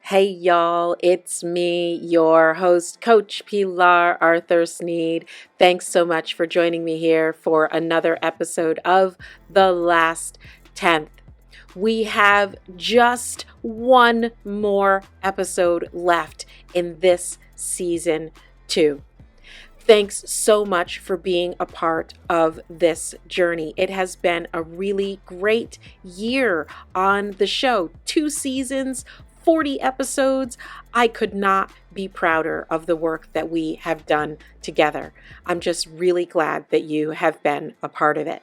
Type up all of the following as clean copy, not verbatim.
Hey y'all, it's me, your host, Coach Pilar Arthur Sneed. Thanks so much for joining me here for another episode of The Last 10th. We have just one more episode left in this season 2. Thanks so much for being a part of this journey. It has been a really great year on the show. 2 seasons, 40 episodes. I could not be prouder of the work that we have done together. I'm just really glad that you have been a part of it.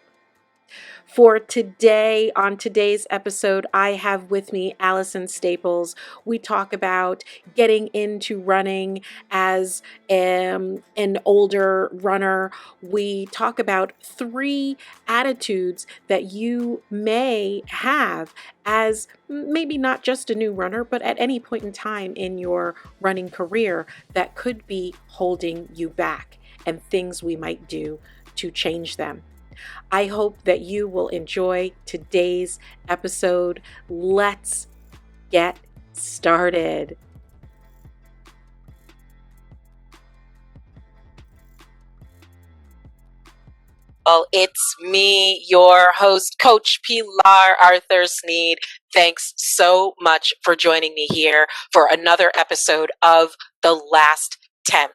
For today, on today's episode, I have with me Alison Staples. We talk about getting into running as an older runner. We talk about 3 attitudes that you may have as maybe not just a new runner, but at any point in time in your running career that could be holding you back, and things we might do to change them. I hope that you will enjoy today's episode. Let's get started. Well, it's me, your host, Coach Pilar Arthur Sneed. Thanks so much for joining me here for another episode of The Last 10th.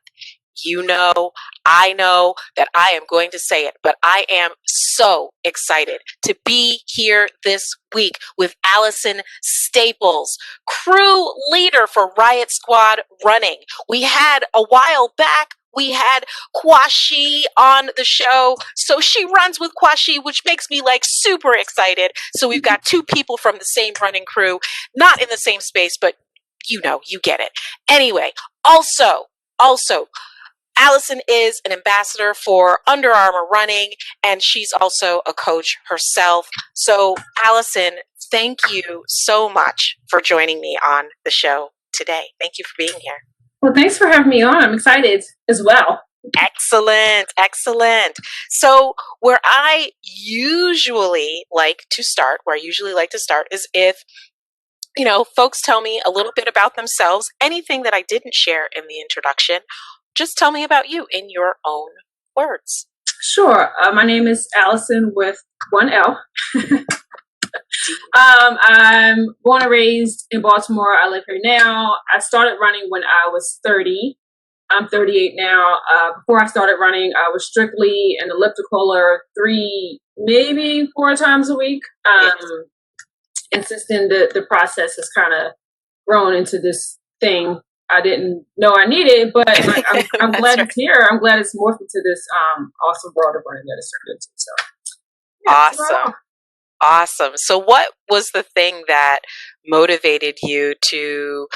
You know, I know that I am going to say it, but I am so excited to be here this week with Alison Staples, crew leader for Riot Squad Running. We had a while back, we had Kwashi on the show. So she runs with Kwashi, which makes me super excited. So we've got 2 people from the same running crew, not in the same space, but you get it. Anyway, also, Alison is an ambassador for Under Armour Running, and she's also a coach herself. So, Alison, thank you so much for joining me on the show today. Thank you for being here. Well, thanks for having me on. I'm excited as well. Excellent. So, where I usually like to start is if folks tell me a little bit about themselves, anything that I didn't share in the introduction. Just tell me about you in your own words. Sure. My name is Alison with 1 L. I'm born and raised in Baltimore. I live here now. I started running when I was 30. I'm 38 now. Before I started running, I was strictly an ellipticaler 3, maybe 4 times a week. And since then, the process has kind of grown into this thing I didn't know I needed, but I'm glad it's here. I'm glad it's morphed into this awesome world of running that it's turned into. So, yeah, awesome. So, what was the thing that motivated you to?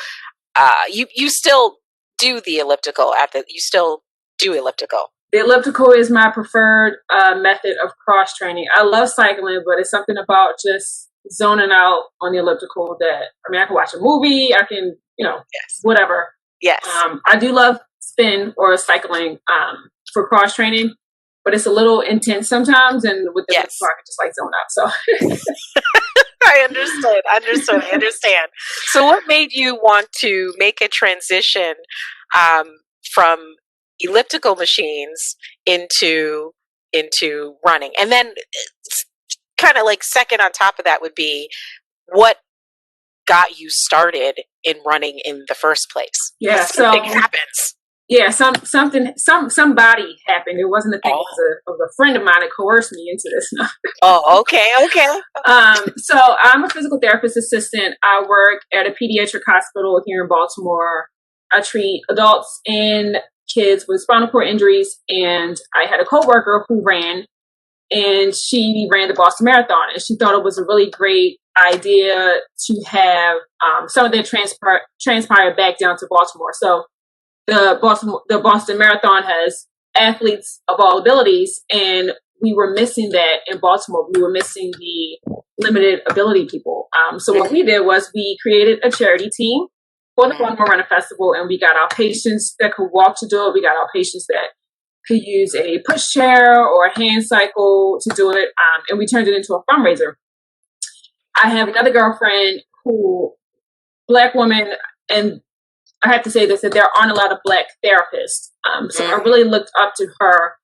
You still do the elliptical you still do elliptical. The elliptical is my preferred method of cross training. I love cycling, but it's something about just zoning out on the elliptical that I can watch a movie. I can. Yes. Whatever. Yes. I do love spin or cycling for cross training, but it's a little intense sometimes. And with the elliptical, I can just zone out. So I understand. So what made you want to make a transition from elliptical machines into running? And then kind of second on top of that would be what got you started in running in the first place? Yeah, something happens. Yeah, somebody happened. It wasn't a thing. It was a friend of mine that coerced me into this. Oh, okay. So I'm a physical therapist assistant. I work at a pediatric hospital here in Baltimore. I treat adults and kids with spinal cord injuries. And I had a coworker who ran, and she ran the Boston Marathon, and she thought it was a really great idea to have some of that transpire back down to Baltimore. So the Boston Marathon has athletes of all abilities, and we were missing that in Baltimore. We were missing the limited ability people. So what we did was we created a charity team for the Baltimore Running Festival, and we got our patients that could walk to do it. We got our patients that could use a pushchair or a hand cycle to do it, and we turned it into a fundraiser. I have another girlfriend Black woman, and I have to say this, that there aren't a lot of Black therapists. So I really looked up to her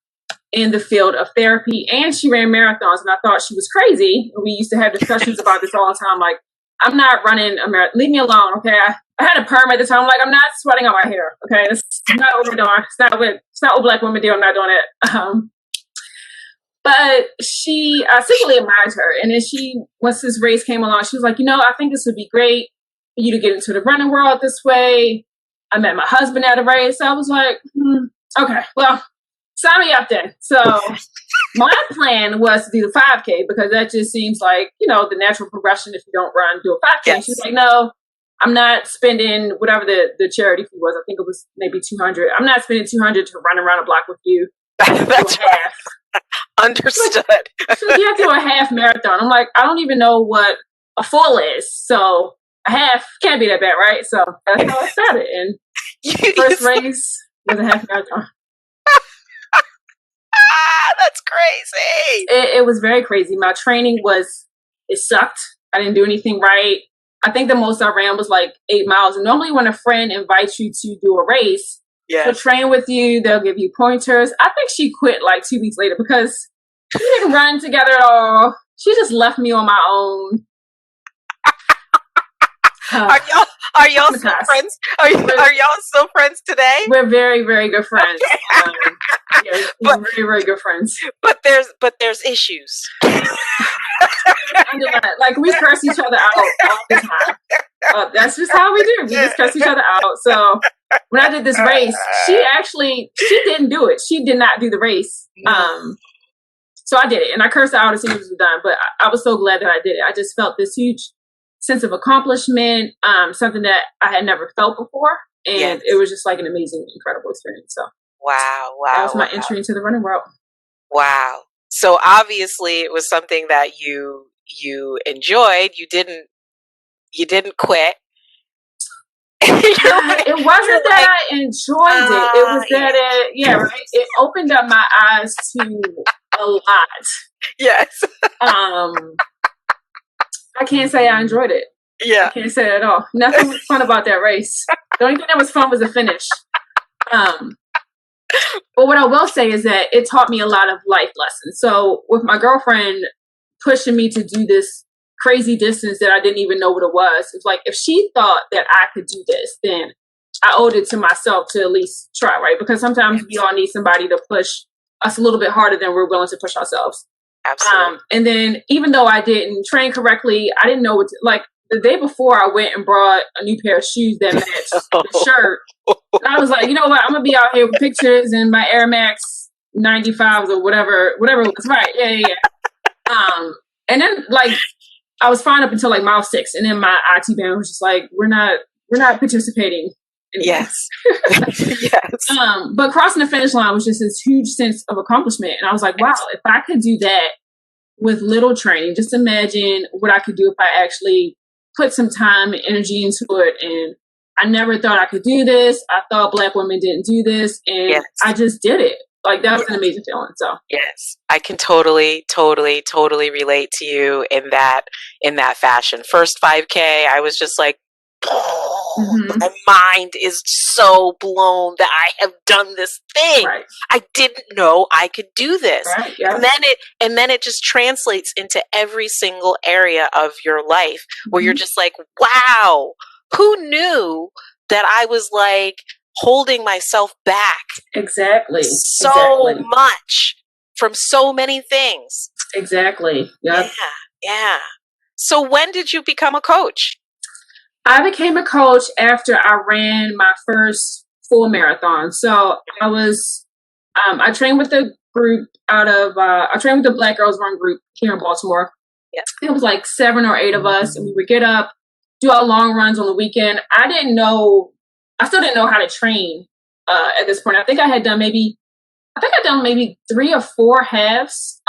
in the field of therapy, and she ran marathons, and I thought she was crazy. We used to have discussions about this all the time. Like, I'm not running a marathon. Leave me alone, okay? I had a perm at the time. I'm like, I'm not sweating on my hair, okay? It's not what we're doing. It's not what Black women do. I'm not doing it. But I secretly admired her. And then once this race came along, she was like, I think this would be great for you to get into the running world this way. I met my husband at a race. I was like, okay, well, sign me up then. So my plan was to do the 5K because that just seems like, the natural progression if you don't run, do a 5K. Yes. She's like, no, I'm not spending whatever the charity fee was. I think it was maybe $200. I'm not spending $200 to run around a block with you. That's right. Understood. So you have to do a half marathon. I'm like, I don't even know what a full is. So a half can't be that bad, right? So that's how I started. And the first race was a half marathon. That's crazy. It was very crazy. My training it sucked. I didn't do anything right. I think the most I ran was like 8 miles. And normally when a friend invites you to do a race, to train with you, they'll give you pointers. I think she quit like 2 weeks later because we didn't run together at all. She just left me on my own. Are y'all still friends? Are y'all still friends today? We're very, very good friends. We're very, very good friends. But there's issues. Like we curse each other out all the time. That's just how we do. We just curse each other out. So when I did this race, she didn't do it. She did not do the race. So I did it, and I cursed her out as soon as it was done. But I was so glad that I did it. I just felt this huge sense of accomplishment, something that I had never felt before, and it was just like an amazing, incredible experience. So wow, that was my entry into the running world. Wow. So obviously, it was something that you enjoyed. You didn't quit. It wasn't that I enjoyed it. It was that right. It opened up my eyes to a lot. Yes. I can't say I enjoyed it. Yeah. I can't say that at all. Nothing was fun about that race. The only thing that was fun was the finish. But what I will say is that it taught me a lot of life lessons. So with my girlfriend pushing me to do this crazy distance that I didn't even know what it was, it's like if she thought that I could do this, then I owed it to myself to at least try, right? Because sometimes we all need somebody to push us a little bit harder than we're willing to push ourselves. Absolutely. And then even though I didn't train correctly, I didn't know what like the day before I went and brought a new pair of shoes that matched the shirt. And I was like, you know what? I'm going to be out here with pictures and my Air Max 95s or whatever it was. Right. Yeah. And then like I was fine up until like mile 6. And then my IT band was just like, we're not participating. Yes. Yes. But crossing the finish line was just this huge sense of accomplishment. And I was like, wow, if I could do that with little training, just imagine what I could do if I actually put some time and energy into it. And I never thought I could do this. I thought Black women didn't do this. And I just did it. Like that was an amazing feeling. So yes, I can totally relate to you in that fashion. First 5K, I was just like, my mind is so blown that I have done this thing. Right. I didn't know I could do this. Right, yeah. And then it just translates into every single area of your life where you're just like, wow, who knew that I was like holding myself back so much from so many things. Exactly. Yep. Yeah. So when did you become a coach? I became a coach after I ran my first full marathon. So I trained with the group I trained with the Black Girls Run group here in Baltimore. Yeah. It was like 7 or 8 of us, and we would get up, do our long runs on the weekend. I still didn't know how to train at this point. I think I had done maybe 3 or 4 halves.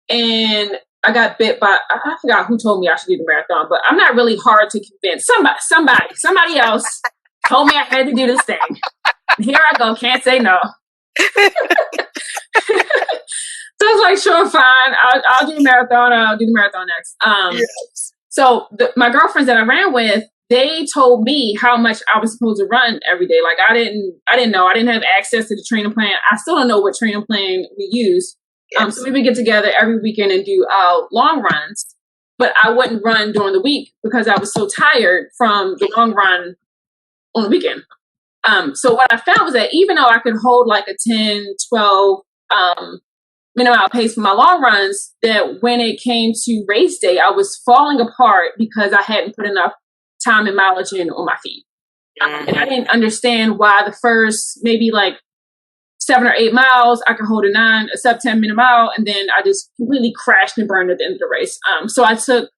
And I got bit by, I forgot who told me I should do the marathon, but I'm not really hard to convince. Somebody else told me I had to do this thing. Here I go, can't say no. So I was like, sure, fine. I'll do the marathon. I'll do the marathon next. So my girlfriends that I ran with, they told me how much I was supposed to run every day. Like I didn't know. I didn't have access to the training plan. I still don't know what training plan we use. Yes. So we would get together every weekend and do long runs, but I wouldn't run during the week because I was so tired from the long run on the weekend. So what I found was that even though I could hold like a 10, 12 minimum pace for my long runs, that when it came to race day, I was falling apart because I hadn't put enough time and mileage in on my feet. And I didn't understand why the first maybe like 7 or 8 miles, I could hold a sub 10-minute mile, and then I just completely crashed and burned at the end of the race. So I took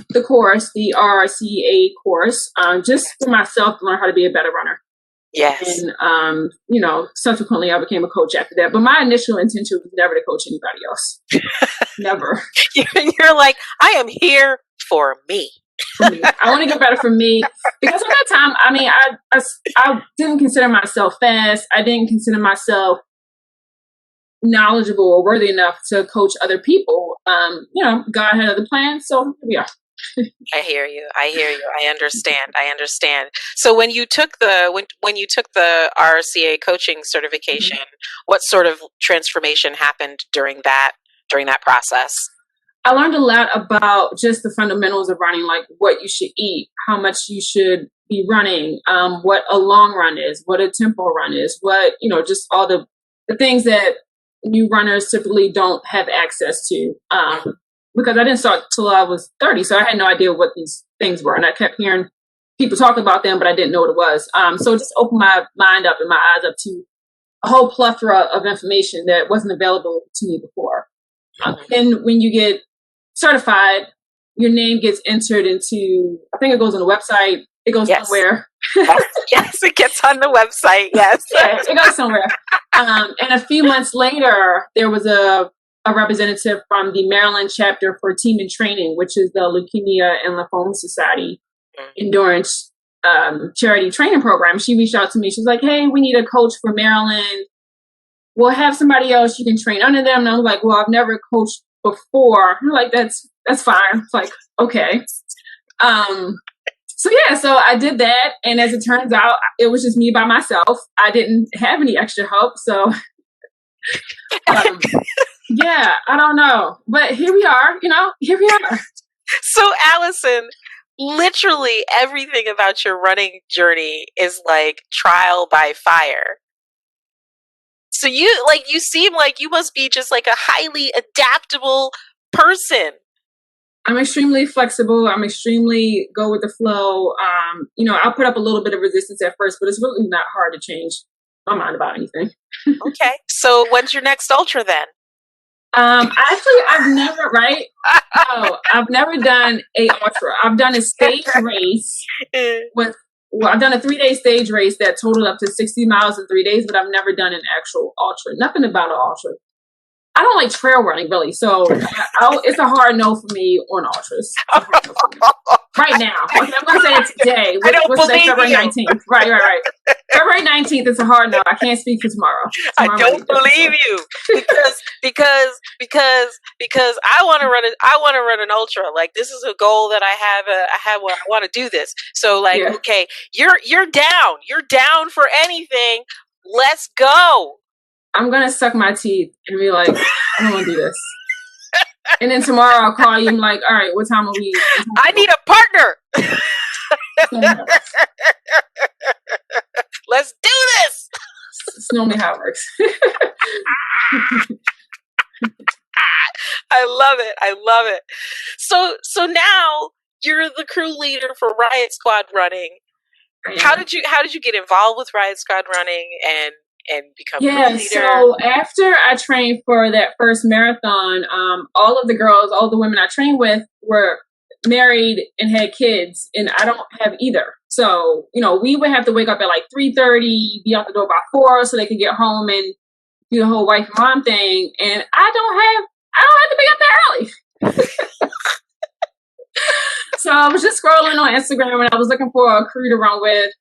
the course, the RRCA course, just for myself to learn how to be a better runner. Yes. And, subsequently I became a coach after that. But my initial intention was never to coach anybody else. Never. You're like, I am here for me. I want to get better for me, because at that time, I mean, I didn't consider myself fast. I didn't consider myself knowledgeable or worthy enough to coach other people. God had other plans, so here we are. I hear you. I understand. So when you took the when you took the RRCA coaching certification, what sort of transformation happened during that process? I learned a lot about just the fundamentals of running, like what you should eat, how much you should be running, what a long run is, what a tempo run is, what, just all the things that new runners typically don't have access to. Because I didn't start till I was 30, so I had no idea what these things were. And I kept hearing people talk about them, but I didn't know what it was. So it just opened my mind up and my eyes up to a whole plethora of information that wasn't available to me before. And when you get certified, your name gets entered into, I think it goes on the website. It goes somewhere. Yes, it gets on the website. Yes. Yeah, it goes somewhere. And a few months later, there was a representative from the Maryland chapter for Team in Training, which is the Leukemia and Lymphoma Society Endurance charity training program. She reached out to me. She's like, hey, we need a coach for Maryland. We'll have somebody else you can train under them. And I was like, well, I've never coached before. I'm like, that's fine. It's like, okay. So I did that. And as it turns out, it was just me by myself. I didn't have any extra help. So yeah, I don't know. But here we are, here we are. So Alison, literally everything about your running journey is like trial by fire. So you seem like you must be just like a highly adaptable person. I'm extremely flexible. I'm extremely go with the flow. I'll put up a little bit of resistance at first, but it's really not hard to change my mind about anything. Okay. So when's your next ultra then? I've never done a ultra. I've done a stage race I've done a 3-day stage race that totaled up to 60 miles in 3 days, but I've never done an actual ultra. Nothing about an ultra. I don't like trail running, really. So it's a hard no for me on ultras. Right now. Okay, I'm going to say it today. What's today? February 19th. Right. February 19th is a hard no. I can't speak for tomorrow. I don't believe you because I want to run an ultra. Like, this is a goal that I have when I want to do this. So okay, you're down for anything. Let's go. I'm going to suck my teeth and be like, I don't want to do this. And then tomorrow I'll call you and like, all right, what time are we? I need a partner. Let's do this. It's normally how it works. I love it. So now you're the crew leader for Riot Squad Running. How did you get involved with Riot Squad Running and become crew leader? So after I trained for that first marathon, all of the women I trained with were married and had kids, and I don't have either. So, we would have to wake up at like 3:30, be out the door by 4 so they could get home and do the whole wife and mom thing. And I don't have to be up that early. So I was just scrolling on Instagram and I was looking for a crew to run with.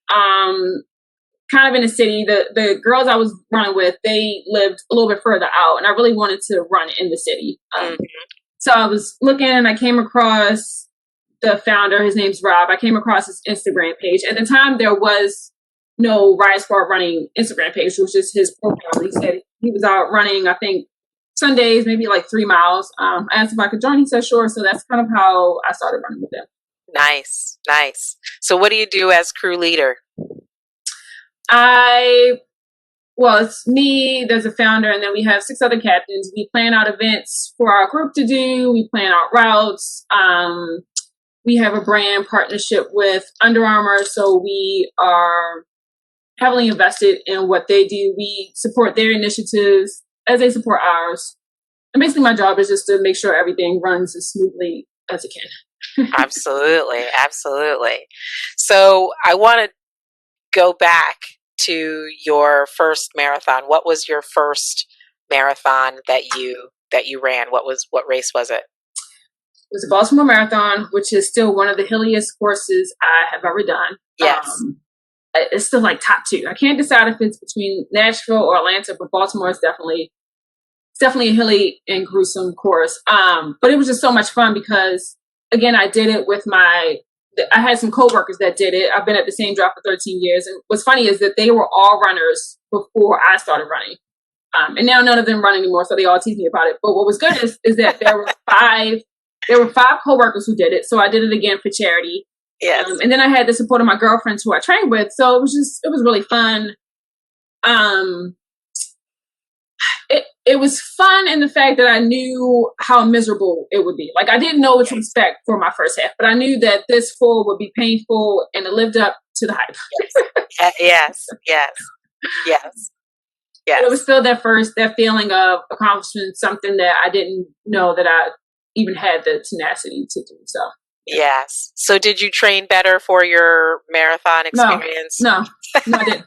Kind of in the city. The girls I was running with, they lived a little bit further out, and I really wanted to run in the city. So I was looking and I came across the founder. His name's Rob. I came across his Instagram page. At the time, there was no Riot Sport Running Instagram page. It was just his profile. He said he was out running, I think, Sundays, maybe like 3 miles. I asked if I could join. He said, sure. So that's kind of how I started running with him. Nice. So what do you do as crew leader? Well, it's me, there's a founder, and then we have 6 other captains. We plan out events for our group to do. We plan out routes. We have a brand partnership with Under Armour, so we are heavily invested in what they do. We support their initiatives as they support ours. And basically my job is just to make sure everything runs as smoothly as it can. Absolutely. So I want to go back to your first marathon. What was your first marathon that you ran? What race was it? It was a Baltimore Marathon, which is still one of the hilliest courses I have ever done. Yes. It's still like top 2. I can't decide if it's between Nashville or Atlanta, but Baltimore is definitely a hilly and gruesome course. But it was just so much fun because, again, I did it with I had some coworkers that did it. I've been at the same job for 13 years. And what's funny is that they were all runners before I started running. And now none of them run anymore, so they all tease me about it. But what was good is that there were 5 coworkers who did it. So I did it again for charity. Yes. And then I had the support of my girlfriends who I trained with. So it was really fun. It was fun in the fact that I knew how miserable it would be. Like, I didn't know what to expect for my first half, but I knew that this full would be painful, and it lived up to the hype. Yes. It was still that feeling of accomplishing something that I didn't know that I even had the tenacity to do. So. Yes. So did you train better for your marathon experience? No, I didn't.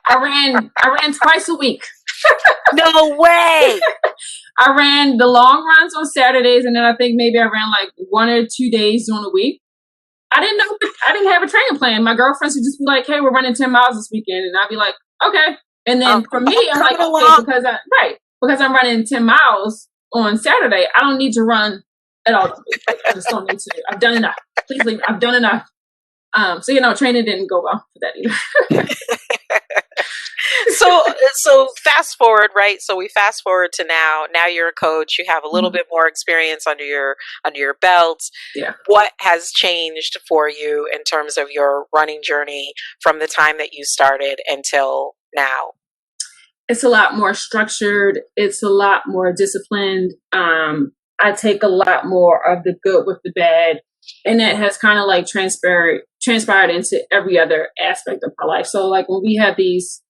I ran twice a week. No way. I ran the long runs on Saturdays, and then I think maybe I ran like 1 or 2 days during the week. I didn't have a training plan. My girlfriends would just be like, "Hey, we're running 10 miles this weekend," and I'd be like, "Okay." And then for me, I'm like, okay, because I'm running 10 miles on Saturday, I don't need to run at all. I just don't need to. I've done enough. Please leave. I've done enough. So training didn't go well for that either. So fast forward, right? So we fast forward to now. Now you're a coach. You have a little bit more experience under your belt. Yeah. What has changed for you in terms of your running journey from the time that you started until now? It's a lot more structured. It's a lot more disciplined. I take a lot more of the good with the bad, and that has kind of like transpired into every other aspect of my life. So like when we have these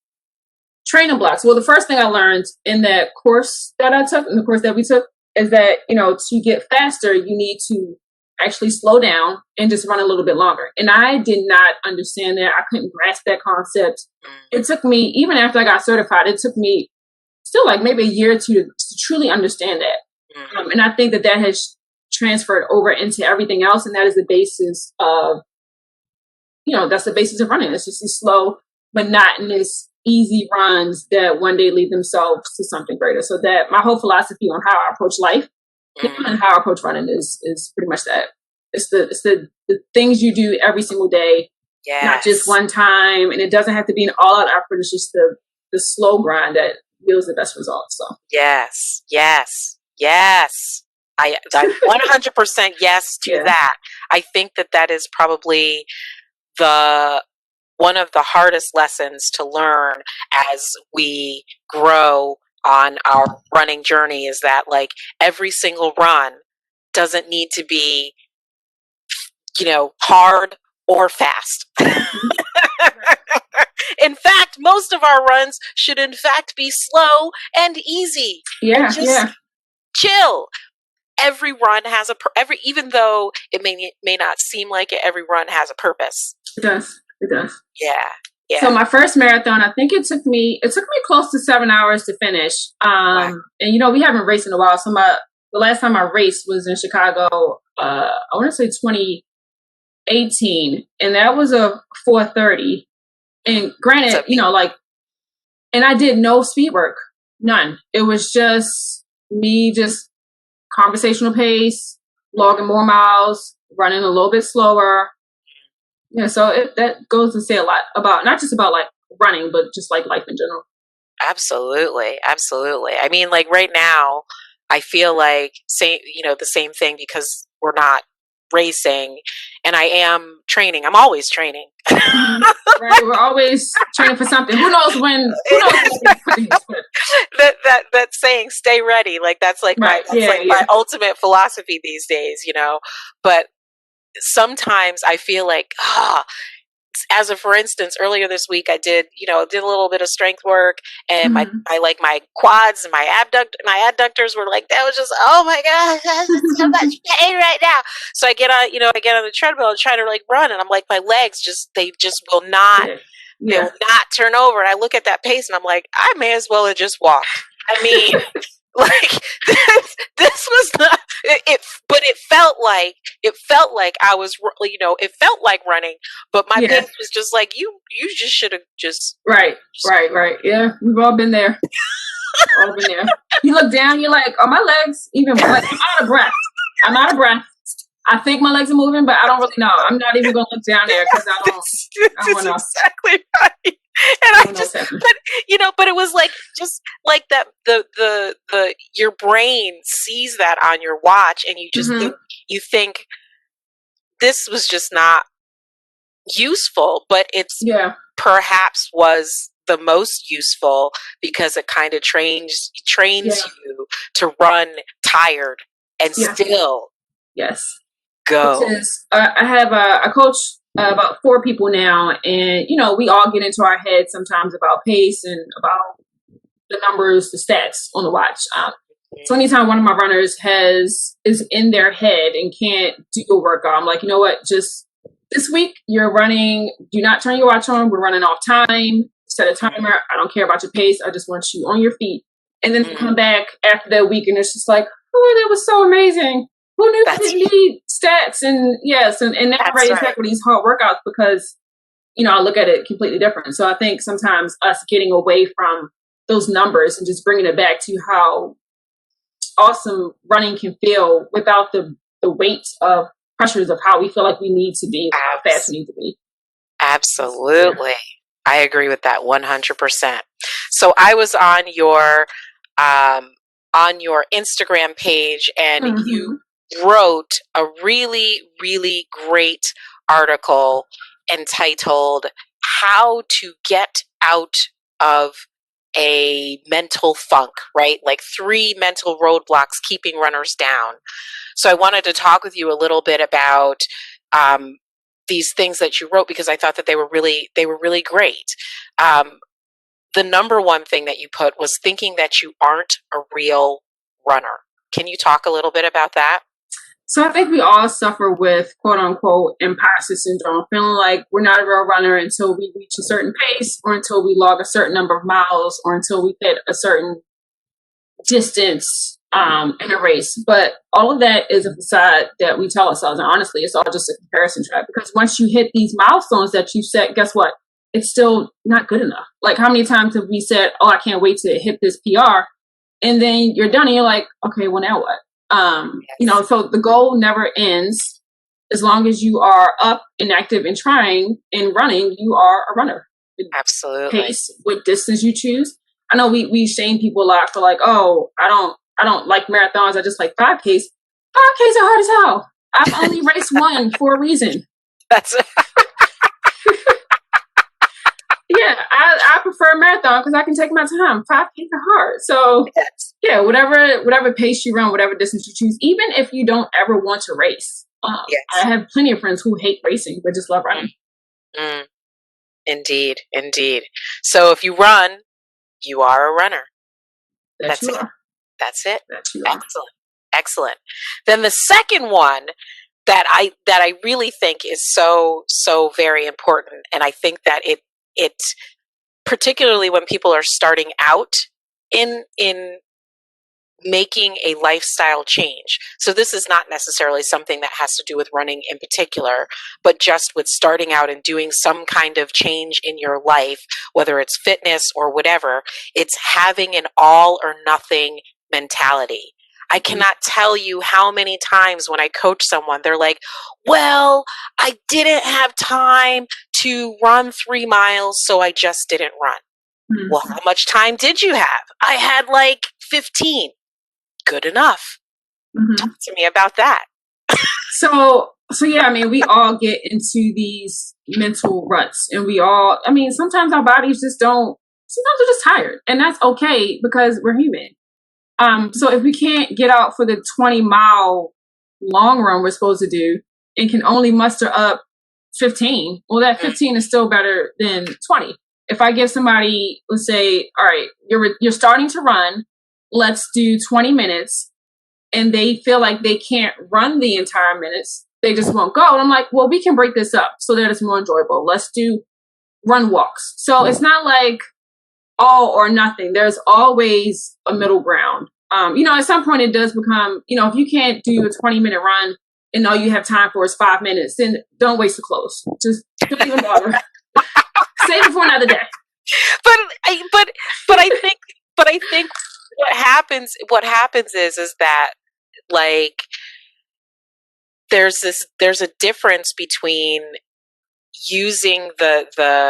training blocks, well, the first thing I learned in that course that I took, and the course that we took, is that, to get faster, you need to actually slow down and just run a little bit longer. And I did not understand that. I couldn't grasp that concept. It took me, even after I got certified, it took me still like maybe a year or two to truly understand that. And I think that has transferred over into everything else. And that is the basis of, that's the basis of running. It's just these slow, monotonous, easy runs that one day lead themselves to something greater. So that my whole philosophy on how I approach life and how I approach running is pretty much that. It's the things you do every single day, not just one time. And it doesn't have to be an all-out effort. It's just the slow grind that yields the best results. So yes. I 100% yes to that. I think that is probably one of the hardest lessons to learn as we grow on our running journey, is that like every single run doesn't need to be, hard or fast. In fact, most of our runs should in fact be slow and easy. Yeah. Just chill. Every run has even though it may not seem like it, every run has a purpose. It does. Yeah. So my first marathon, I think it took me close to 7 hours to finish. Wow. And we haven't raced in a while. So the last time I raced was in Chicago. I want to say 2018, and that was a 4:30. And granted, and I did no speed work, none. It was just me, just conversational pace, logging more miles, running a little bit slower. Yeah, so that goes to say a lot about, not just about like running, but just like life in general. Absolutely. Absolutely. I mean, like right now, I feel like the same thing because we're not racing and I am training. I'm always training. Right. We're always training for something. Who knows when that saying, stay ready. Like that's like right. my ultimate philosophy these days, but sometimes I feel like, as of, for instance, earlier this week, I did a little bit of strength work, and my quads and my adductors were like, that was just, oh my gosh, that's so much pain right now. So I get on the treadmill and try to like run, and I'm like, my legs they will not, they will not turn over. And I look at that pace, and I'm like, I may as well have just walked. I mean, like this was not it, but it felt like I was, it felt like running, but my pace was just like, you just should have just right. Yeah, we've all been there. All been there. You look down, you're like, are my legs even, like, I'm out of breath. I think my legs are moving, but I don't really know. I'm not even going to look down there because I don't know. Exactly right. And but it was like, just like that, the your brain sees that on your watch, and you just you think this was just not useful, but it's perhaps was the most useful because it kind of trains you to run tired and still go. Which is, I have I coach about 4 people now, and we all get into our heads sometimes about pace and about the numbers, the stats on the watch. So anytime one of my runners is in their head and can't do a workout, I'm like, you know what, just this week you're running, do not turn your watch on, we're running off time, set a timer, I don't care about your pace, I just want you on your feet. And then come back after that week and it's just like, oh, that was so amazing. Who knew we didn't need stats? And and never raise for these hard workouts, because I look at it completely different. So I think sometimes us getting away from those numbers and just bringing it back to how awesome running can feel without the weight of pressures of how we feel like we need to be, how fast we need to be. Absolutely. I agree with that 100%. So I was on your Instagram page, and you wrote a really, really great article entitled "How to Get Out of a Mental Funk," right? Like 3 mental roadblocks keeping runners down. So I wanted to talk with you a little bit about these things that you wrote, because I thought that they were really great. The number one thing that you put was thinking that you aren't a real runner. Can you talk a little bit about that? So I think we all suffer with quote unquote imposter syndrome, feeling like we're not a real runner until we reach a certain pace, or until we log a certain number of miles, or until we hit a certain distance in a race. But all of that is a facade that we tell ourselves. And honestly, it's all just a comparison trap, because once you hit these milestones that you set, guess what? It's still not good enough. Like, how many times have we said, oh, I can't wait to hit this PR? And then you're done and you're like, okay, well, now what? So the goal never ends. As long as you are up and active and trying and running, you are a runner. Absolutely. Pace, what distance you choose. I know we shame people a lot for like, oh, I don't like marathons, I just like 5Ks. 5Ks are hard as hell. I've only raced one for a reason. That's yeah, I prefer marathon because I can take my time. 5Ks are hard. So whatever pace you run, whatever distance you choose, even if you don't ever want to race. I have plenty of friends who hate racing but just love running. Indeed. So if you run, you are a runner. That's it. That's it. Excellent. Then the second one that I really think is so very important, and I think that it particularly when people are starting out in making a lifestyle change. So this is not necessarily something that has to do with running in particular, but just with starting out and doing some kind of change in your life, whether it's fitness or whatever. It's having an all or nothing mentality. I cannot tell you how many times when I coach someone, they're like, well, I didn't have time to run 3 miles, so I just didn't run. Mm-hmm. Well, how much time did you have? I had like 15. Good enough. Mm-hmm. Talk to me about that. So yeah, I mean, we all get into these mental ruts, and we all, I mean, sometimes our bodies just don't, sometimes we're just tired, and that's okay because we're human. So if we can't get out for the 20-mile long run we're supposed to do and can only muster up 15, well, that 15 is still better than 20. If I give somebody, let's say, all right, you're starting to run, let's do 20 minutes, and they feel like they can't run the entire minutes, they just won't go. And I'm like, well, we can break this up so that it's more enjoyable. Let's do run walks. So it's not like all or nothing. There's always a middle ground. At some point it does become, if you can't do a 20-minute run and all you have time for is 5 minutes, then don't waste the clothes. Just don't even bother. Save it for another day. But I think what happens is that, like, there's a difference between using the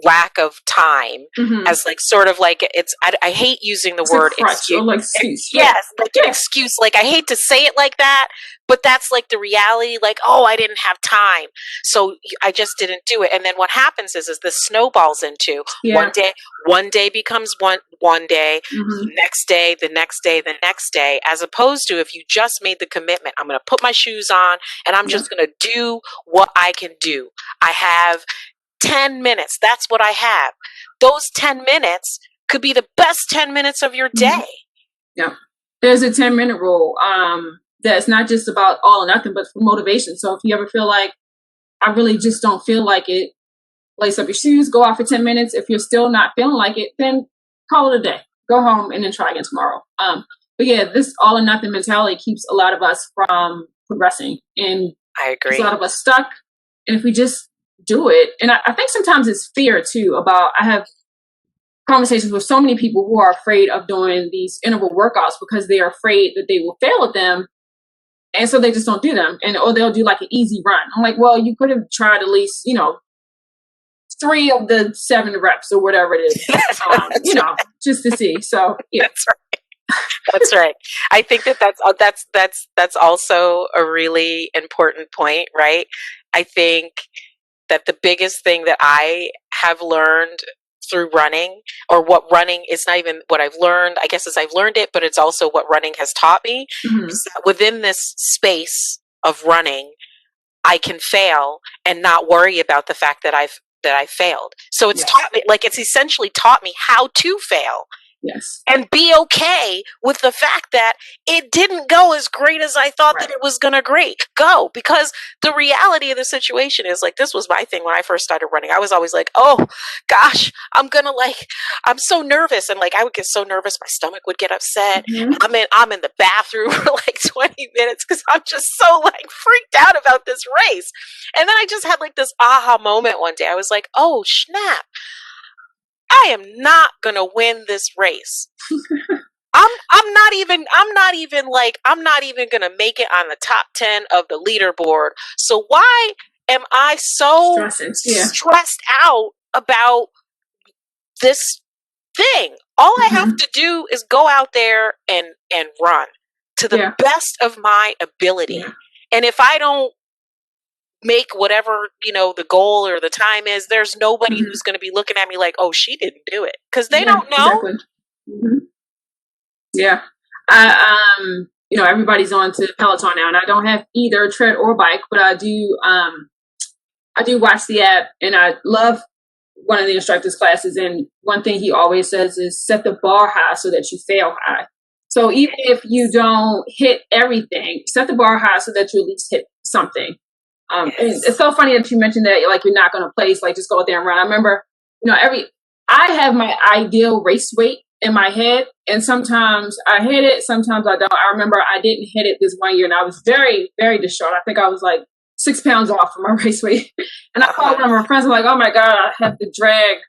lack of time as like sort of like I hate using the word excuse. Like excuse. Yes, like an excuse. Like, I hate to say it like that, but that's like the reality. Like, oh, I didn't have time, so I just didn't do it. And then what happens is this snowballs into one day becomes one day, the next day, the next day, the next day, as opposed to if you just made the commitment, I'm going to put my shoes on and I'm just going to do what I can do. I have 10 minutes. That's what I have. Those 10 minutes could be the best 10 minutes of your day. Yeah. There's a 10-minute rule that's not just about all or nothing, but for motivation. So if you ever feel like, I really just don't feel like it, lace up your shoes, go out for 10 minutes. If you're still not feeling like it, then call it a day. Go home and then try again tomorrow. But yeah, this all or nothing mentality keeps a lot of us from progressing. And I agree. A lot of us stuck. And if we just do it. And I think sometimes it's fear too I have conversations with so many people who are afraid of doing these interval workouts because they are afraid that they will fail at them. And so they just don't do them. Or they'll do like an easy run. I'm like, well, you could have tried at least, 3 of the 7 reps or whatever it is, just to see. So yeah. That's right. That's right. I think that's also a really important point, right? I think that the biggest thing that I have learned through running, or what running is not even what I've learned, I guess, is I've learned it, but it's also what running has taught me. Is that within this space of running, I can fail and not worry about the fact that I've failed. So it's taught me, like, it's essentially taught me how to fail. Yes. And be okay with the fact that it didn't go as great as I thought that it was going to go. Because the reality of the situation is, like, this was my thing when I first started running. I was always like, oh gosh, I'm so nervous. And like, I would get so nervous, my stomach would get upset. I'm in the bathroom for like 20 minutes because I'm just so like freaked out about this race. And then I just had like this aha moment one day. I was like, oh snap. I am not gonna win this race. I'm not even gonna make it on the top 10 of the leaderboard. So why am I so stressed out about this thing? All I have to do is go out there and run to the best of my ability. Yeah. And if I don't make whatever, the goal or the time is, there's nobody who's going to be looking at me like, oh, she didn't do it. Because they don't know. Exactly. Yeah. Everybody's on to Peloton now, and I don't have either tread or bike, but I do watch the app, and I love one of the instructor's classes. And one thing he always says is set the bar high so that you fail high. So even if you don't hit everything, set the bar high so that you at least hit something. It's so funny that you mentioned that, like, you're not going to place, like, just go out there and run. I remember, I have my ideal race weight in my head, and sometimes I hit it, sometimes I don't. I remember I didn't hit it this one year, and I was very, very distraught. I think I was like 6 pounds off from my race weight. And I called one of my friends, I'm like, oh my God, I have to drag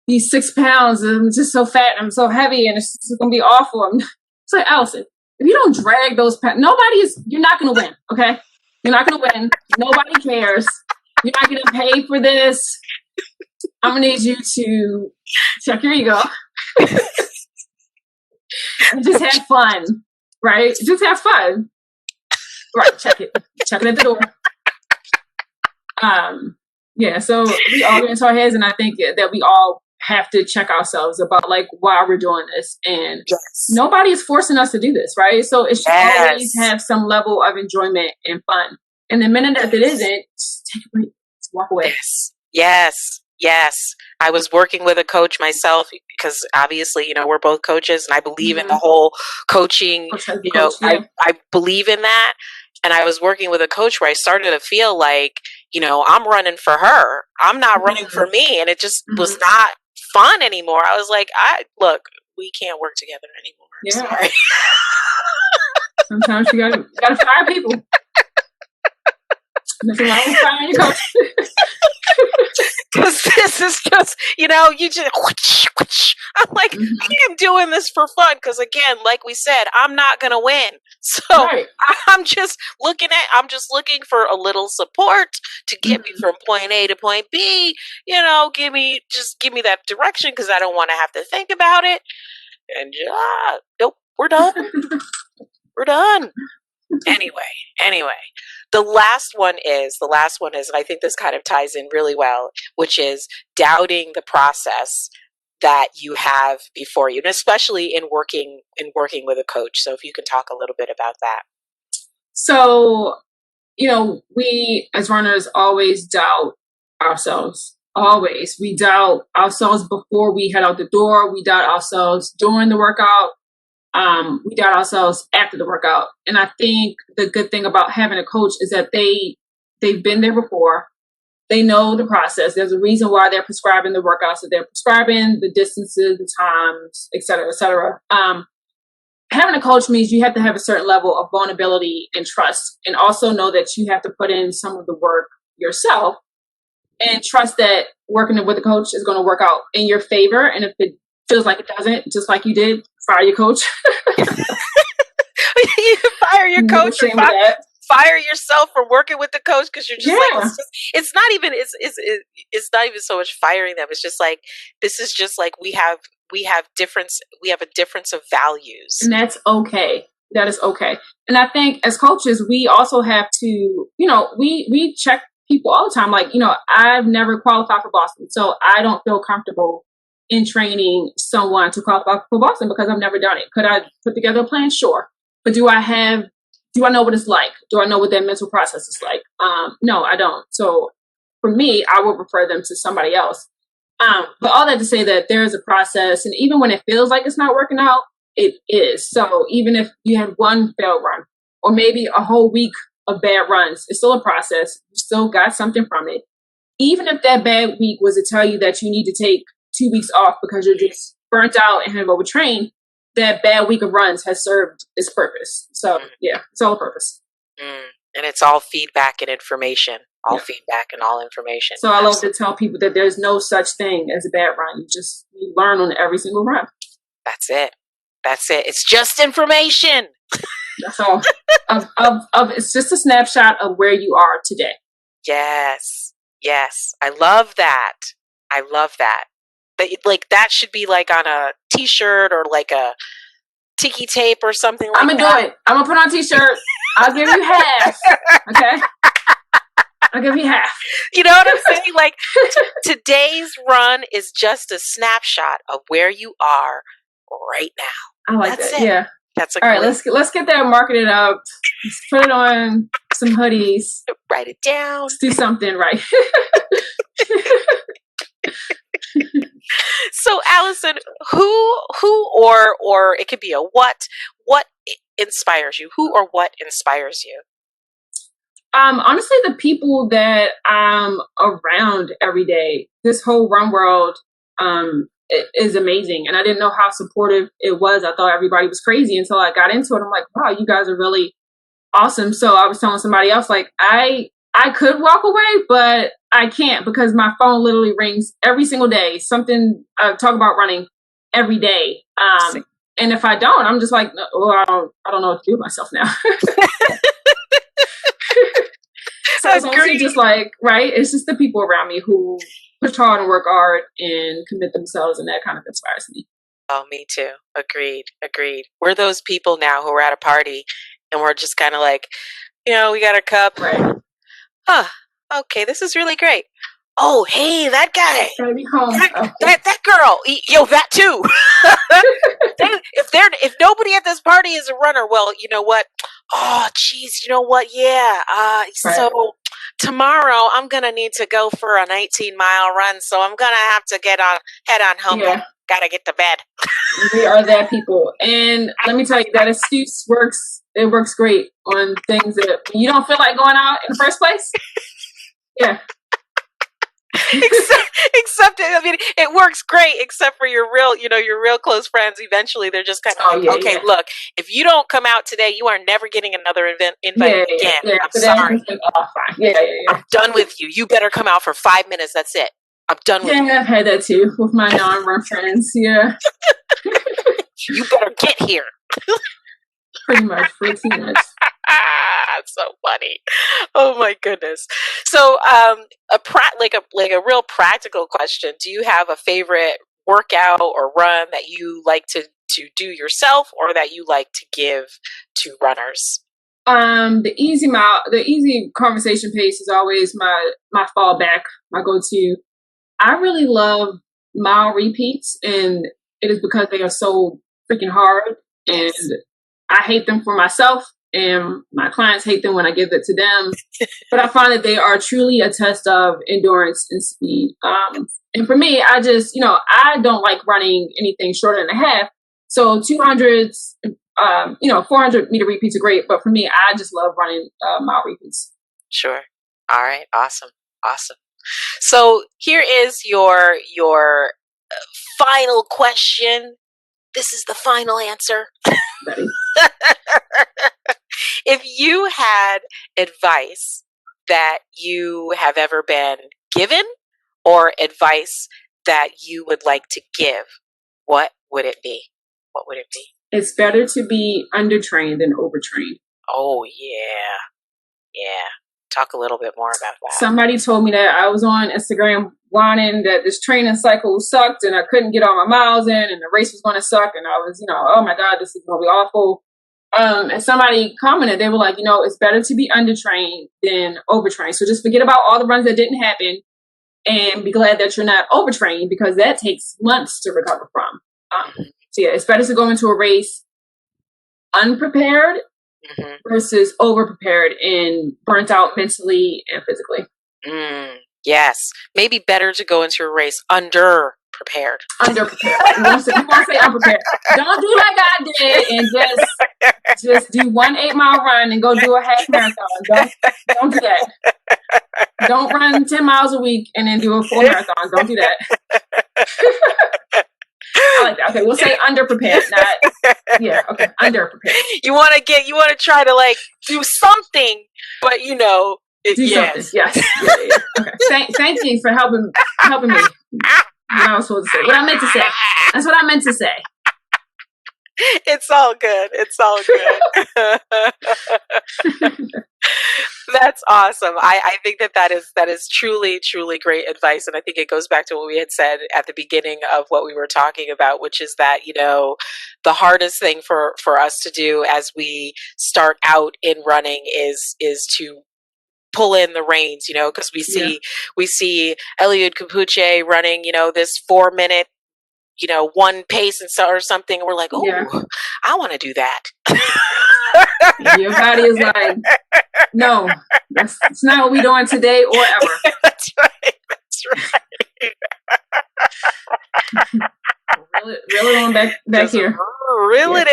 these 6 pounds, and I'm just so fat, and I'm so heavy, and it's going to be awful. It's like, Alison, if you don't drag those you're not going to win. Okay. You're not going to win. Nobody cares. You're not going to pay for this. I'm going to need you to check your ego and just have fun, right? Just have fun. Right. Check it at the door. Yeah. So we all get into our heads, and I think that we all have to check ourselves about like why we're doing this, and nobody is forcing us to do this, right? So it should always have some level of enjoyment and fun. And the minute that it isn't, just take a break, just walk away. Yes. I was working with a coach myself because obviously, you know, we're both coaches, and I believe in the whole coaching. I believe in that. And I was working with a coach where I started to feel like, you know, I'm running for her. I'm not running for me. And it just was not fun anymore. I was like, look, we can't work together anymore. Yeah. Sorry. Sometimes you gotta fire people. Nothing wrong with firing your coach. Because this is just, you know, you just, I'm like, I am doing this for fun. Because again, like we said, I'm not going to win. So I'm just looking for a little support to get me from point A to point B. You know, give me that direction because I don't want to have to think about it. And nope, we're done. We're done. Anyway, the last one is, and I think this kind of ties in really well, which is doubting the process that you have before you, and especially in working with a coach. So if you can talk a little bit about that. So, you know, we as runners always doubt ourselves. Always. We doubt ourselves before we head out the door. We doubt ourselves during the workout. We doubt ourselves after the workout. And I think the good thing about having a coach is that they've been there before. They know the process. There's a reason why they're prescribing the workouts that they're prescribing, the distances, the times, et cetera, et cetera. Having a coach means you have to have a certain level of vulnerability and trust, and also know that you have to put in some of the work yourself and trust that working with a coach is going to work out in your favor. And if it feels like it doesn't, just like you did, fire your coach. You fire your coach, fire yourself for working with the coach, because you're just like, it's not even so much firing them. It's just like, this is just like we have a difference of values, and that's okay. That is okay. And I think as coaches, we also have to, you know, we check people all the time. Like, you know, I've never qualified for Boston, so I don't feel comfortable in training someone to qualify for Boston because I've never done it. Could I put together a plan? Sure. But do I know what it's like? Do I know what that mental process is like? No, I don't. So for me, I would refer them to somebody else. But all that to say that there is a process, and even when it feels like it's not working out, it is. So even if you had one failed run or maybe a whole week of bad runs, it's still a process. You still got something from it. Even if that bad week was to tell you that you need to take 2 weeks off because you're just burnt out and have overtrained, that bad week of runs has served its purpose. So yeah, it's all a purpose. And it's all feedback and information. Feedback and all information. So I love to tell people that there's no such thing as a bad run. You learn on every single run. That's it. It's just information. That's all. It's just a snapshot of where you are today. Yes. I love that. That should be like on a t-shirt or like a tiki tape or something like that. I'm gonna do it. I'm gonna put on a t-shirt. I'll give you half. Okay. I'll give you half. You know what I'm saying? Like today's run is just a snapshot of where you are right now. I like That's that. It. Yeah. That's all right. Let's get that marketed up. Let's put it on some hoodies. Write it down. Let's do something right. So Alison, who or it could be a what inspires you? Who or what inspires you? Honestly, the people that I'm around every day. This whole run world is amazing, and I didn't know how supportive it was. I thought everybody was crazy until I got into it. I'm like, wow, you guys are really awesome. So I was telling somebody else, like, I could walk away, but I can't because my phone literally rings every single day. Something I talk about running every day. And if I don't, I'm just like, well, I don't know what to do with myself now. So it's also just like, right? It's just the people around me who push hard and work hard and commit themselves, and that kind of inspires me. Oh, me too. Agreed. We're those people now who are at a party and we're just kind of like, we got a cup. Right. Huh. Okay, this is really great. Oh, hey, that guy. Gotta be home. That girl. Yo, that too. If nobody at this party is a runner, well, you know what? Oh, geez, you know what? Yeah. So tomorrow I'm gonna need to go for an 18-mile run, so I'm gonna have to head on home. Yeah. Gotta get to bed. We are that people, and let me tell you, that excuse works. It works great on things that you don't feel like going out in the first place. Yeah. Except, I mean, it works great, except for your real close friends. Eventually, they're just kind of okay, look, if you don't come out today, you are never getting another invite again. Yeah. I'm sorry. Fine. Yeah. I'm done with you. You better come out for 5 minutes. That's it. I'm done with you. Yeah, I've had that too with my non-run friends. Yeah. You better get here. Pretty much. So funny. Oh my goodness. So a real practical question. Do you have a favorite workout or run that you like to do yourself or that you like to give to runners? The easy conversation pace is always my fallback, my go-to. I really love mile repeats, and it is because they are so freaking hard, and I hate them for myself, and my clients hate them when I give it to them. But I find that they are truly a test of endurance and speed. And for me, I just, I don't like running anything shorter than a half. So 200s, 400-meter repeats are great. But for me, I just love running mile repeats. Sure. All right. Awesome. So here is your final question. This is the final answer. Ready. If you had advice that you have ever been given or advice that you would like to give, what would it be? It's better to be undertrained than overtrained. Oh, yeah. Talk a little bit more about that. Somebody told me that I was on Instagram whining that this training cycle sucked and I couldn't get all my miles in and the race was going to suck. And I was, oh my God, this is going to be awful. And somebody commented, they were like, it's better to be undertrained than overtrained. So just forget about all the runs that didn't happen and be glad that you're not overtrained, because that takes months to recover from. So yeah, it's better to go into a race unprepared versus over-prepared and burnt out mentally and physically. Yes. Maybe better to go into a race under-prepared. You won't say unprepared. Don't do like I did and just do 1 8-mile run and go do a half marathon. Don't do that. Don't run 10 miles a week and then do a full marathon. Don't do that. I like that. Okay, we'll say underprepared, underprepared. You want to try to do something, but do something. Yes. Yeah. Okay. Thank you for helping me. What I was supposed to say. What I meant to say. That's what I meant to say. It's all good. That's awesome. I think that is truly, truly great advice. And I think it goes back to what we had said at the beginning of what we were talking about, which is that, the hardest thing for us to do as we start out in running is to pull in the reins, because we see Eliud Kipchoge running, this 4-minute, one pace or something. And we're like, I want to do that. Your body is like, no, that's not what we're doing today or ever. That's right. Reel it on back here. Reel it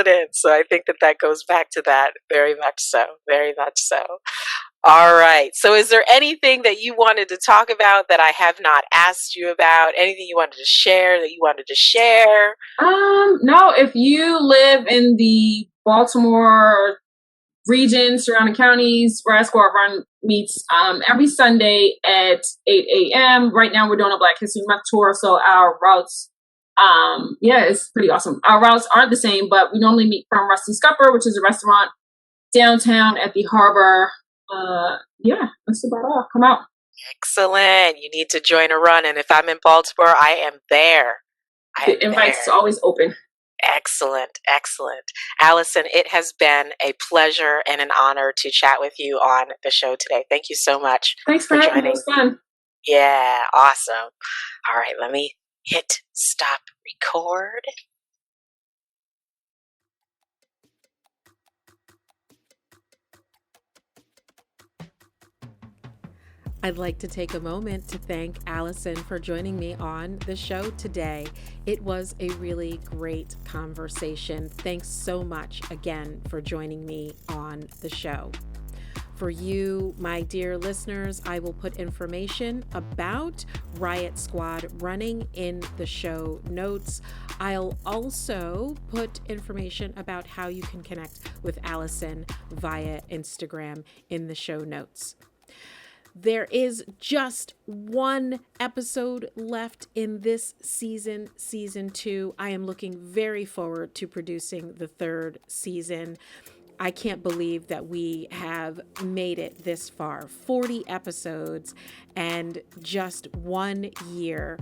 in. So I think that goes back to that very much so. All right. So is there anything that you wanted to talk about that I have not asked you about? Anything you wanted to share that you wanted to share? No, if you live in the Baltimore region, surrounding counties, Riot Squad Run meets every Sunday at 8 a.m. Right now we're doing a Black History Month tour, so our routes Yeah, it's pretty awesome. Our routes aren't the same, but we normally meet from Rusty Scupper, which is a restaurant downtown at the harbor. Yeah, that's about all. Come out. Excellent. You need to join a run. And if I'm in Baltimore, I am there. The invite's always open. Excellent. Excellent. Alison, it has been a pleasure and an honor to chat with you on the show today. Thank you so much. Thanks for having me. It was fun. Yeah, awesome. All right, let me hit stop record. I'd like to take a moment to thank Alison for joining me on the show today. It was a really great conversation. Thanks so much again for joining me on the show. For you, my dear listeners, I will put information about Riot Squad running in the show notes. I'll also put information about how you can connect with Alison via Instagram in the show notes. There is just one episode left in this season, season 2. I am looking very forward to producing the 3rd season. I can't believe that we have made it this far. 40 episodes and just 1 year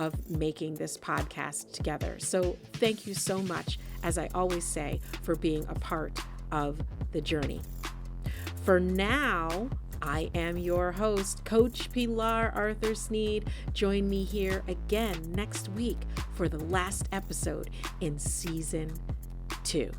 of making this podcast together. So thank you so much, as I always say, for being a part of the journey. For now, I am your host, Coach Pilar Arthur Sneed. Join me here again next week for the last episode in Season 2.